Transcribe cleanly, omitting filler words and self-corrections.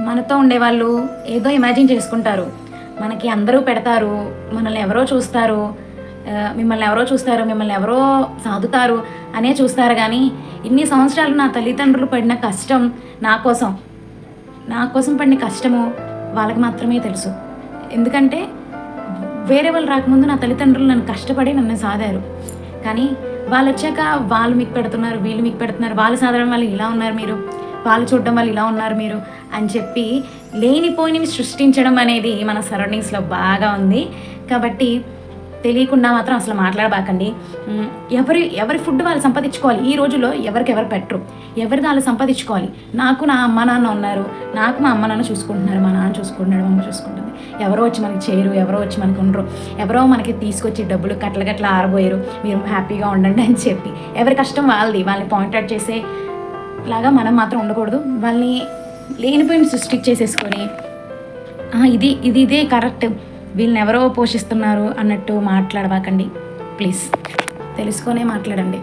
మనతో ఉండేవాళ్ళు ఏదో ఇమాజిన్ చేసుకుంటారు. మనకి అందరూ పెడతారు, మనల్ని ఎవరో చూస్తారు, మిమ్మల్ని ఎవరో సాదుతారు అనే చూస్తారు. కానీ ఇన్ని సంవత్సరాలు నా తల్లిదండ్రులు పడిన కష్టం, నా కోసం పడిన కష్టము వాళ్ళకి మాత్రమే తెలుసు. ఎందుకంటే వేరే వాళ్ళు రాకముందు నా తల్లిదండ్రులు నన్ను కష్టపడి నన్ను సాదారు. కానీ వాళ్ళు వచ్చాక వాళ్ళు మీకు పెడుతున్నారు, వీళ్ళు మీకు పెడుతున్నారు, వాళ్ళు సాధారణ వాళ్ళు ఇలా ఉన్నారు మీరు, వాళ్ళు చూడడం వల్ల ఇలా ఉన్నారు మీరు అని చెప్పి లేనిపోయినవి సృష్టించడం అనేది మన సరౌండింగ్స్లో బాగా ఉంది. కాబట్టి తెలియకుండా మాత్రం అసలు మాట్లాడబాకండి. ఎవరి ఫుడ్ వాళ్ళు సంపాదించుకోవాలి. ఈ రోజుల్లో ఎవరు పెట్టరు, ఎవరిది వాళ్ళు సంపాదించుకోవాలి. నాకు నా అమ్మ నాన్న ఉన్నారు, నాకు మా అమ్మ నాన్న చూసుకుంటున్నారు, మా నాన్న చూసుకుంటున్నాడు, మా అమ్మ చూసుకుంటుంది. ఎవరో వచ్చి మనకి చేయరు, ఎవరో వచ్చి మనకు ఉండరు, ఎవరో మనకి తీసుకొచ్చి డబ్బులు గట్ల ఆరబోయారు, మీరు హ్యాపీగా ఉండండి అని చెప్పి ఎవరి కష్టం వాళ్ళని పాయింట్అవుట్ చేసే లాగా మనం మాత్రం ఉండకూడదు. వాళ్ళని లేనిపోయిన సృష్టించేసేసుకొని ఇదే కరెక్ట్, వీళ్ళని ఎవరో పోషిస్తున్నారు అన్నట్టు మాట్లాడబాకండి. ప్లీజ్ తెలుసుకొనే మాట్లాడండి.